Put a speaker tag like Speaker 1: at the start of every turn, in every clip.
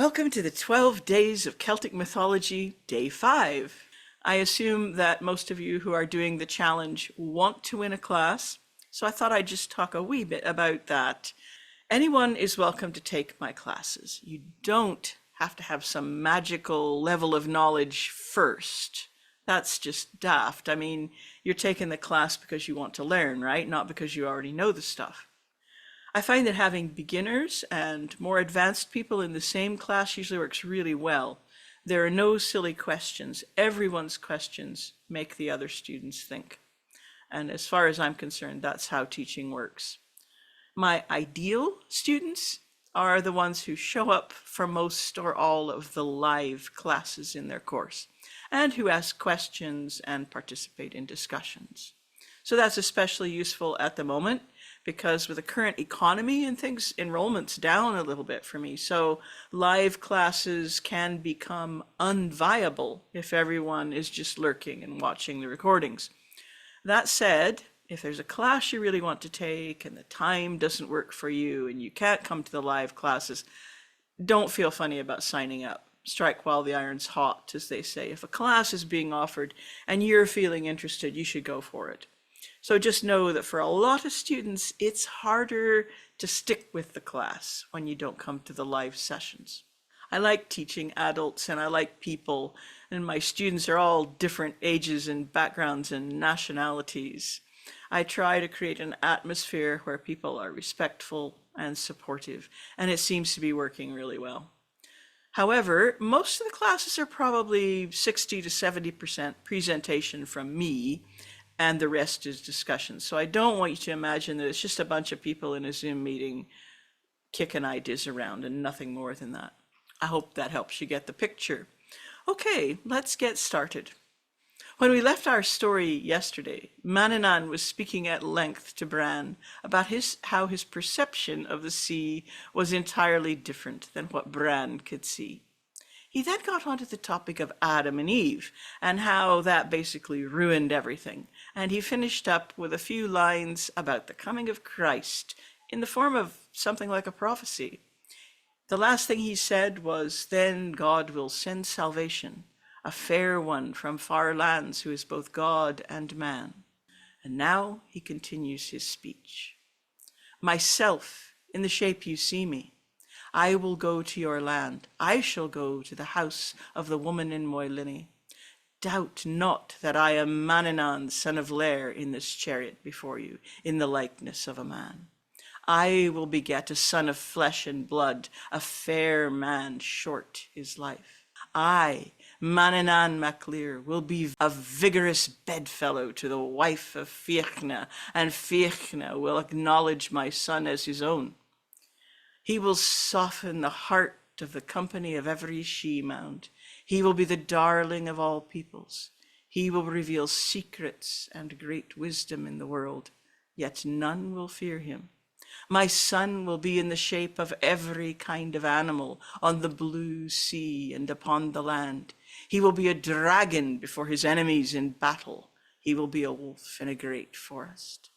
Speaker 1: Welcome to the 12 Days of Celtic Mythology, Day 5. I assume that most of you who are doing the challenge want to win a class, so I thought I'd just talk a wee bit about that. Anyone is welcome to take my classes. You don't have to have some magical level of knowledge first. That's just daft. I mean, you're taking the class because you want to learn, right? Not because you already know the stuff. I find that having beginners and more advanced people in the same class usually works really well. There are no silly questions. Everyone's questions make the other students think. And as far as I'm concerned, that's how teaching works. My ideal students are the ones who show up for most or all of the live classes in their course and who ask questions and participate in discussions. So that's especially useful at the moment because with the current economy and things, enrollment's down a little bit for me. So live classes can become unviable if everyone is just lurking and watching the recordings. That said, if there's a class you really want to take and the time doesn't work for you and you can't come to the live classes, don't feel funny about signing up. Strike while the iron's hot, as they say. If a class is being offered and you're feeling interested, you should go for it. So just know that for a lot of students, it's harder to stick with the class when you don't come to the live sessions. I like teaching adults and I like people, and my students are all different ages and backgrounds and nationalities. I try to create an atmosphere where people are respectful and supportive, and it seems to be working really well. However, most of the classes are probably 60 to 70% presentation from me, and the rest is discussion. So I don't want you to imagine that it's just a bunch of people in a Zoom meeting kicking ideas around and nothing more than that. I hope that helps you get the picture. Okay, let's get started. When we left our story yesterday, Mongán was speaking at length to Bran about how his perception of the sea was entirely different than what Bran could see. He then got onto the topic of Adam and Eve and how that basically ruined everything. And he finished up with a few lines about the coming of Christ in the form of something like a prophecy. The last thing he said was, "Then God will send salvation, a fair one from far lands who is both God and man." And now he continues his speech. "Myself, in the shape you see me, I will go to your land. I shall go to the house of the woman in Moylinny. Doubt not that I am Mongán, son of Lough, in this chariot before you, in the likeness of a man. I will beget a son of flesh and blood, a fair man, short his life. I, Mongán mac Lir, will be a vigorous bedfellow to the wife of Fiachna, and Fiachna will acknowledge my son as his own. He will soften the heart of the company of every she-mound. He will be the darling of all peoples. He will reveal secrets and great wisdom in the world, yet none will fear him. My son will be in the shape of every kind of animal on the blue sea and upon the land. He will be a dragon before his enemies in battle. He will be a wolf in a great forest.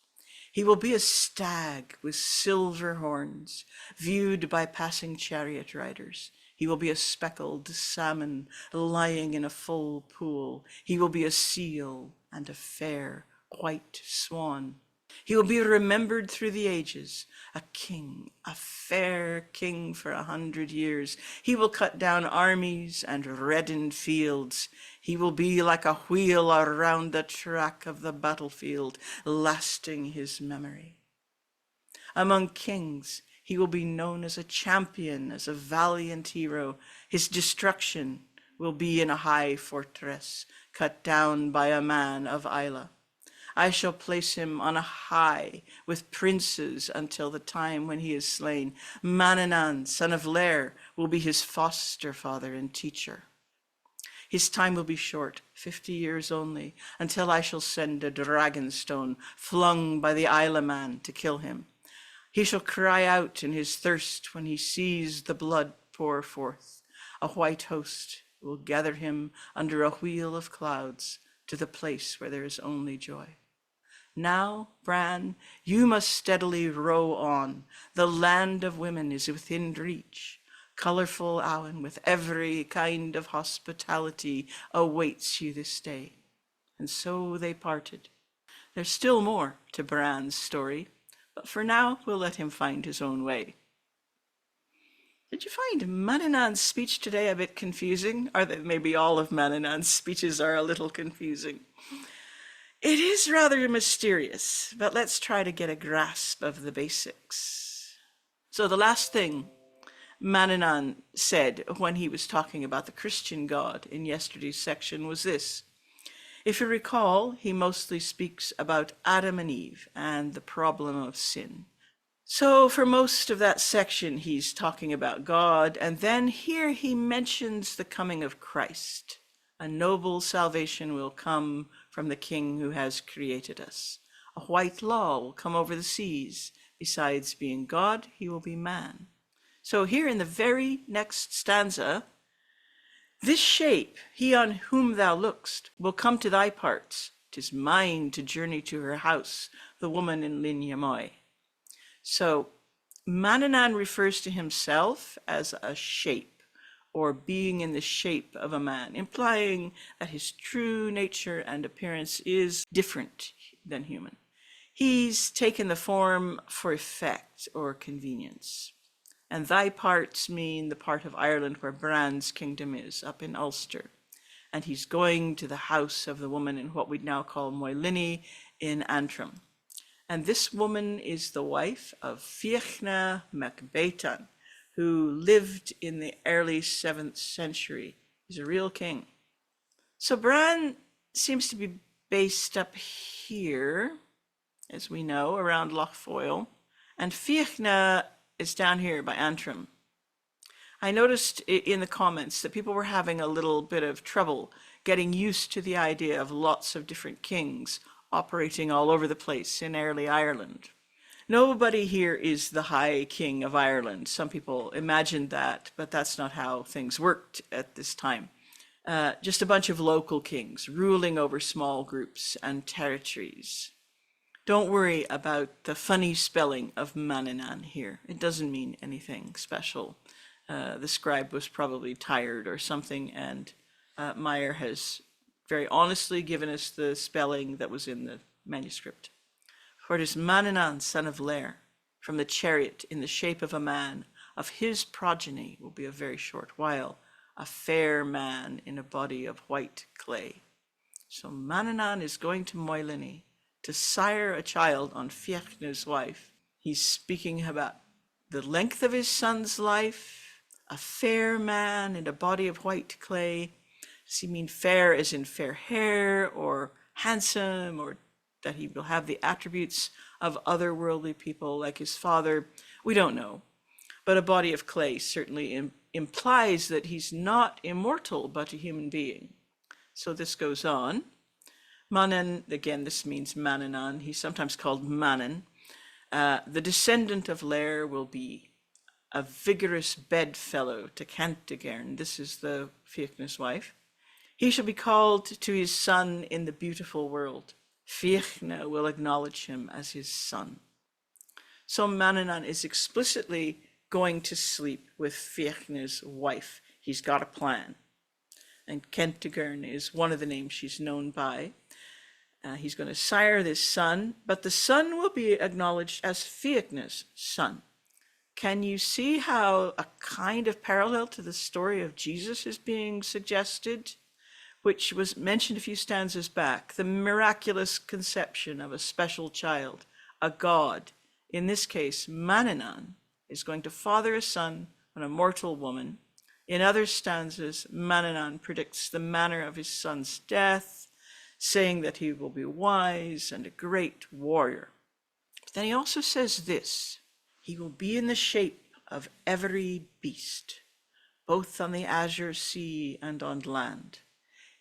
Speaker 1: He will be a stag with silver horns, viewed by passing chariot riders. He will be a speckled salmon lying in a full pool. He will be a seal and a fair white swan. He will be remembered through the ages, a king, a fair king for 100 years. He will cut down armies and redden fields. He will be like a wheel around the track of the battlefield, lasting his memory. Among kings, he will be known as a champion, as a valiant hero. His destruction will be in a high fortress, cut down by a man of Islay. I shall place him on a high with princes until the time when he is slain. Mongán, son of Lough, will be his foster father and teacher. His time will be short, 50 years only, until I shall send a dragon stone flung by the Islay man to kill him. He shall cry out in his thirst when he sees the blood pour forth. A white host will gather him under a wheel of clouds to the place where there is only joy. Now, Bran, you must steadily row on. The land of women is within reach. Colourful Awen, with every kind of hospitality, awaits you this day. And so they parted. There's still more to Bran's story, but for now we'll let him find his own way. Did you find Manannán's speech today a bit confusing? Or that maybe all of Manannán's speeches are a little confusing? It is rather mysterious, but let's try to get a grasp of the basics. So the last thing Manannán said when he was talking about the Christian God in yesterday's section was this. If you recall, he mostly speaks about Adam and Eve and the problem of sin. So for most of that section, he's talking about God, and then here he mentions the coming of Christ. A noble salvation will come from the King who has created us. A white law will come over the seas. Besides being God, he will be man. So here in the very next stanza, this shape, he on whom thou look'st, will come to thy parts. 'Tis mine to journey to her house, the woman in Líne Moy. So Manannán refers to himself as a shape, or being in the shape of a man, implying that his true nature and appearance is different than human. He's taken the form for effect or convenience. And thy parts mean the part of Ireland where Bran's kingdom is, up in Ulster. And he's going to the house of the woman in what we'd now call Moylinny in Antrim. And this woman is the wife of Fiachna MacBeitan, who lived in the early 7th century. He's a real king. So Bran seems to be based up here, as we know, around Lough Foyle. And Fiachna is down here by Antrim. I noticed in the comments that people were having a little bit of trouble getting used to the idea of lots of different kings operating all over the place in early Ireland. Nobody here is the High King of Ireland. Some people imagined that, but that's not how things worked at this time. Just a bunch of local kings ruling over small groups and territories. Don't worry about the funny spelling of Manannán here. It doesn't mean anything special. The scribe was probably tired or something, and Meyer has very honestly given us the spelling that was in the manuscript. For it is Manannán, son of Lair, from the chariot in the shape of a man. Of his progeny will be a very short while, a fair man in a body of white clay. So Manannán is going to Moylinny to sire a child on Fiachna's wife. He's speaking about the length of his son's life, a fair man in a body of white clay. Does he mean fair as in fair hair, or handsome, or that he will have the attributes of otherworldly people like his father? We don't know. But a body of clay certainly implies that he's not immortal, but a human being. So this goes on. Manan, again, this means Manannán. He's sometimes called Manan. The descendant of Lair will be a vigorous bedfellow to Cantigern. This is the Fiachna's wife. He shall be called to his son in the beautiful world. Fiachna will acknowledge him as his son. So Manannán is explicitly going to sleep with Fiachna's wife. He's got a plan. And Kentigern is one of the names she's known by. He's going to sire this son, but the son will be acknowledged as Fiachna's son. Can you see how a kind of parallel to the story of Jesus is being suggested, which was mentioned a few stanzas back? The miraculous conception of a special child, a god. In this case, Manannán is going to father a son on a mortal woman. In other stanzas, Manannán predicts the manner of his son's death, saying that he will be wise and a great warrior. But then he also says this: he will be in the shape of every beast, both on the azure sea and on land.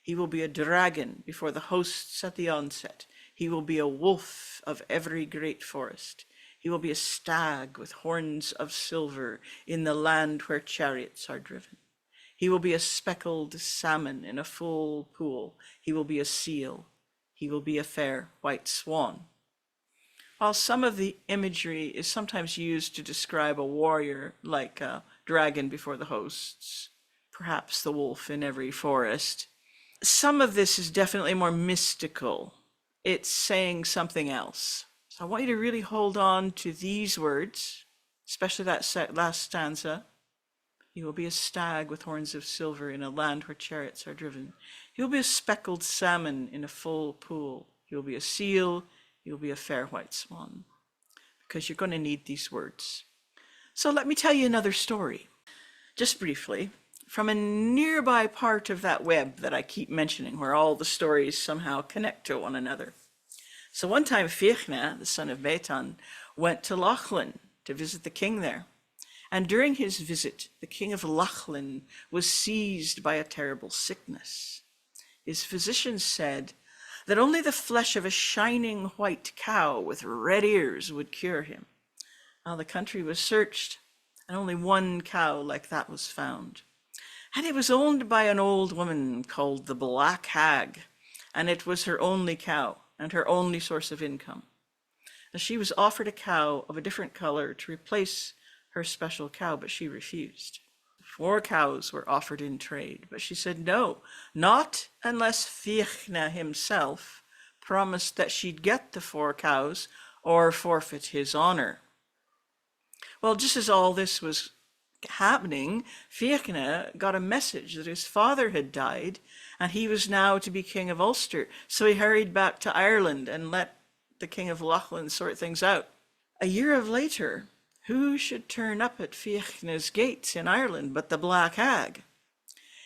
Speaker 1: He will be a dragon before the hosts at the onset. He will be a wolf of every great forest. He will be a stag with horns of silver in the land where chariots are driven. He will be a speckled salmon in a full pool. He will be a seal. He will be a fair white swan. While some of the imagery is sometimes used to describe a warrior like dragon before the hosts, perhaps the wolf in every forest. Some of this is definitely more mystical. It's saying something else. So I want you to really hold on to these words, especially that last stanza. He will be a stag with horns of silver in a land where chariots are driven. He will be a speckled salmon in a full pool. He will be a seal. He will be a fair white swan. Because you're going to need these words. So let me tell you another story, just briefly, from a nearby part of that web that I keep mentioning, where all the stories somehow connect to one another. So one time Fiachna, the son of Beitan, went to Loughlin to visit the king there. And during his visit, the king of Loughlin was seized by a terrible sickness. His physicians said that only the flesh of a shining white cow with red ears would cure him. Now the country was searched, and only one cow like that was found. And it was owned by an old woman called the Black Hag, and it was her only cow and her only source of income. Now she was offered a cow of a different color to replace her special cow, but she refused. 4 cows were offered in trade, but she said no, not unless Fiachna himself promised that she'd get the 4 cows or forfeit his honor. Well, just as all this was happening, Fiachna got a message that his father had died and he was now to be king of Ulster. So he hurried back to Ireland and let the king of Loughlin sort things out. A year later, who should turn up at Fiachna's gates in Ireland but the Black Hag?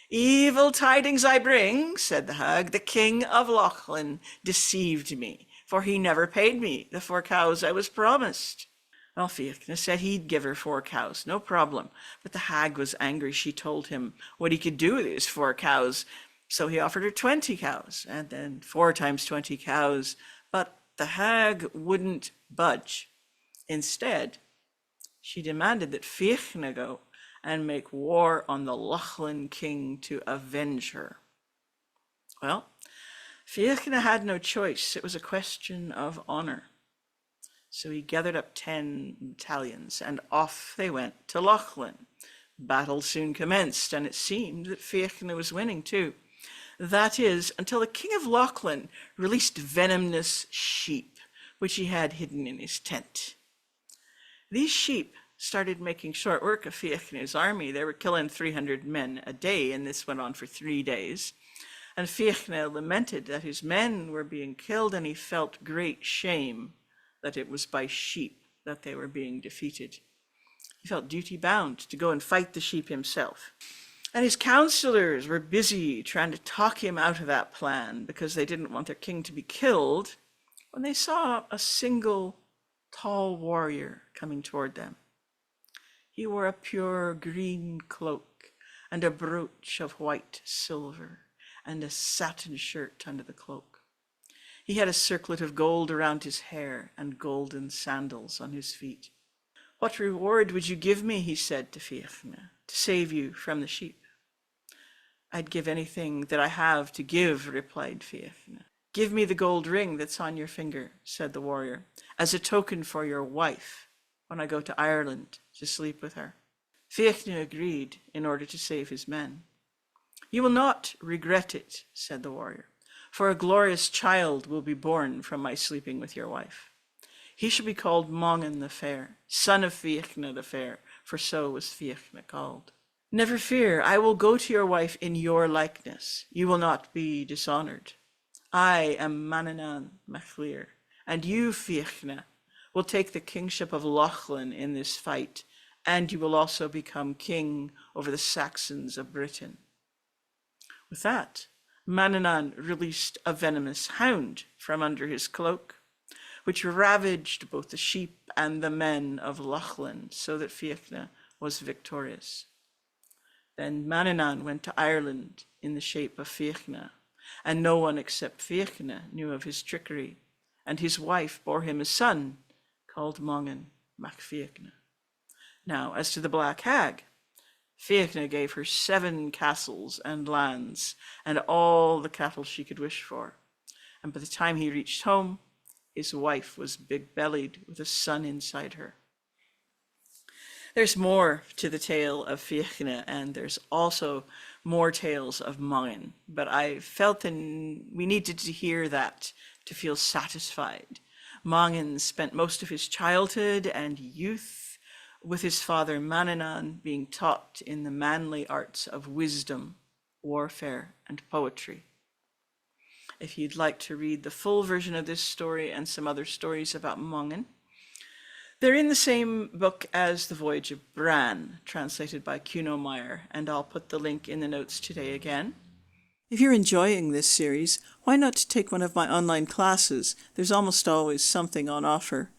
Speaker 1: Evil tidings I bring, said the hag. The king of Loughlin deceived me, for he never paid me the 4 cows I was promised. Well, Fiachna said he'd give her 4 cows, no problem. But the hag was angry. She told him what he could do with his 4 cows. So he offered her 20 cows, and then 4 times 20 cows. But the hag wouldn't budge. Instead, she demanded that Fiachna go and make war on the Loughlin king to avenge her. Well, Fiachna had no choice. It was a question of honor. So he gathered up 10 battalions, and off they went to Loughlin. Battle soon commenced, and it seemed that Fiachna was winning too. That is, until the king of Loughlin released venomous sheep, which he had hidden in his tent. These sheep started making short work of Fiachna's army. They were killing 300 men a day, and this went on for 3 days. And Fiachna lamented that his men were being killed, and he felt great shame that it was by sheep that they were being defeated. He felt duty-bound to go and fight the sheep himself. And his counselors were busy trying to talk him out of that plan because they didn't want their king to be killed, when they saw a single tall warrior coming toward them. He wore a pure green cloak and a brooch of white silver and a satin shirt under the cloak. He had a circlet of gold around his hair and golden sandals on his feet. What reward would you give me, he said to Fiachna, to save you from the sheep? I'd give anything that I have to give, replied Fiachna. Give me the gold ring that's on your finger, said the warrior, as a token for your wife when I go to Ireland to sleep with her. Fiachna agreed in order to save his men. You will not regret it, said the warrior, for a glorious child will be born from my sleeping with your wife. He shall be called Mongán the Fair, son of Fiachna the Fair, for so was Fiachna called. Never fear, I will go to your wife in your likeness. You will not be dishonored. I am Manannán mac Lir, and you, Fiachna, will take the kingship of Loughlin in this fight, and you will also become king over the Saxons of Britain. With that, Manannán released a venomous hound from under his cloak, which ravaged both the sheep and the men of Loughlin, so that Fiachna was victorious. Then Manannán went to Ireland in the shape of Fiachna, and no one except Fiachna knew of his trickery, and his wife bore him a son called Mongán mac Fiachna. Now, as to the Black Hag, Fiachna gave her 7 castles and lands and all the cattle she could wish for. And by the time he reached home, his wife was big-bellied with a son inside her. There's more to the tale of Fiachna, and there's also more tales of Mongán, but I felt that we needed to hear that to feel satisfied. Mongán spent most of his childhood and youth with his father Manannán, being taught in the manly arts of wisdom, warfare, and poetry. If you'd like to read the full version of this story and some other stories about Mongán, they're in the same book as The Voyage of Bran, translated by Kuno Meyer, and I'll put the link in the notes today again. If you're enjoying this series, why not take one of my online classes? There's almost always something on offer.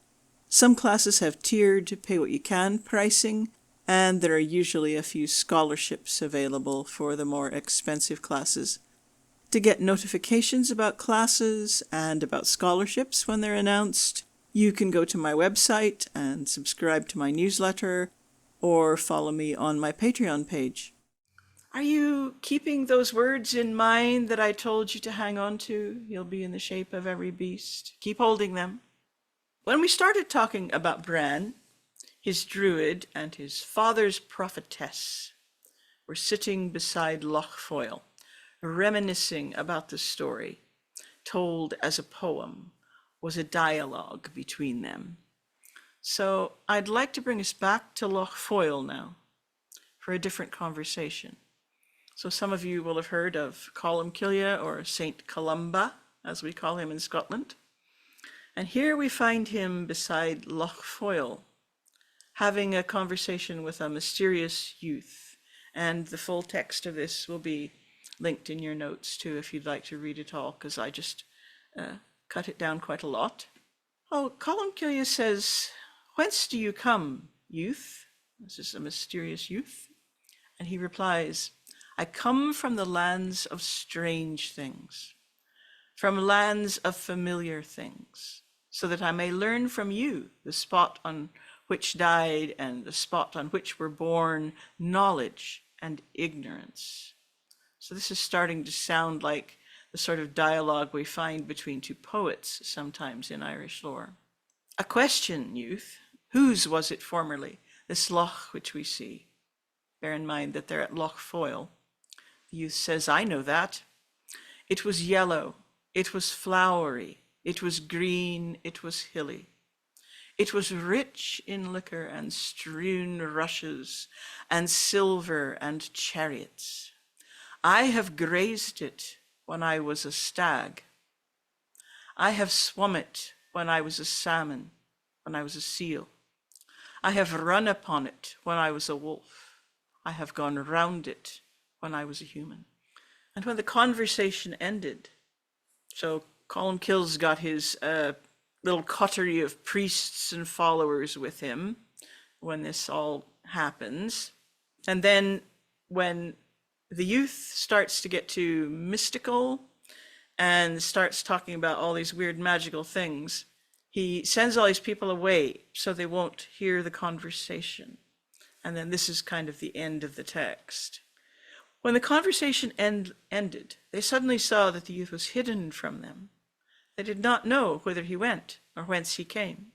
Speaker 1: Some classes have tiered pay-what-you-can pricing, and there are usually a few scholarships available for the more expensive classes. To get notifications about classes and about scholarships when they're announced, you can go to my website and subscribe to my newsletter or follow me on my Patreon page. Are you keeping those words in mind that I told you to hang on to? You'll be in the shape of every beast. Keep holding them. When we started talking about Bran, his druid and his father's prophetess were sitting beside Lough Foyle, reminiscing about the story, told as a poem, was a dialogue between them. So I'd like to bring us back to Lough Foyle now for a different conversation. So some of you will have heard of Columcille, or Saint Columba, as we call him in Scotland. And here we find him beside Lough Foyle, having a conversation with a mysterious youth. And the full text of this will be linked in your notes too, if you'd like to read it all, because I just cut it down quite a lot. Oh, Columcille says, "Whence do you come, youth?" This is a mysterious youth. And he replies, "I come from the lands of strange things, from lands of familiar things, so that I may learn from you the spot on which died and the spot on which were born knowledge and ignorance." So this is starting to sound like the sort of dialogue we find between two poets sometimes in Irish lore. "A question, youth. Whose was it formerly, this loch which we see?" Bear in mind that they're at Lough Foyle. The youth says, "I know that. It was yellow, it was flowery, it was green, it was hilly. It was rich in liquor and strewn rushes and silver and chariots. I have grazed it when I was a stag. I have swum it when I was a salmon, when I was a seal. I have run upon it when I was a wolf. I have gone round it when I was a human." And when the conversation ended, so Columcille's got his little coterie of priests and followers with him when this all happens. And then when the youth starts to get too mystical and starts talking about all these weird magical things, he sends all these people away so they won't hear the conversation. And then this is kind of the end of the text. When the conversation ended, they suddenly saw that the youth was hidden from them. They did not know whither he went or whence he came.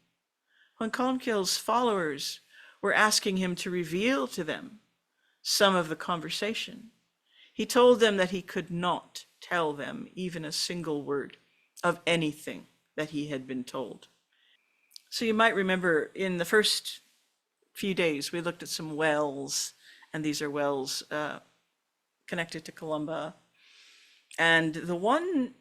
Speaker 1: When Columcille's followers were asking him to reveal to them some of the conversation, he told them that he could not tell them even a single word of anything that he had been told. So you might remember in the first few days, we looked at some wells, and these are wells connected to Columba. And the one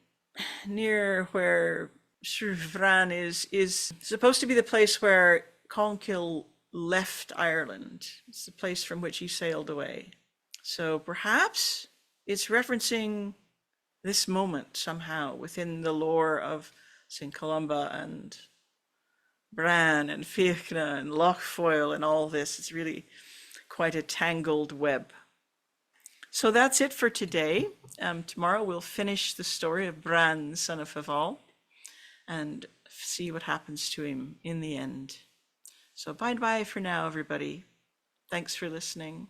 Speaker 1: near where Shrubran is supposed to be the place where Columcille left Ireland. It's the place from which he sailed away. So perhaps it's referencing this moment somehow within the lore of St. Columba and Bran and Fiachna and Lough Foyle and all this. It's really quite a tangled web. So that's it for today. Tomorrow we'll finish the story of Bran, son of Haval, and see what happens to him in the end. So bye-bye for now, everybody. Thanks for listening.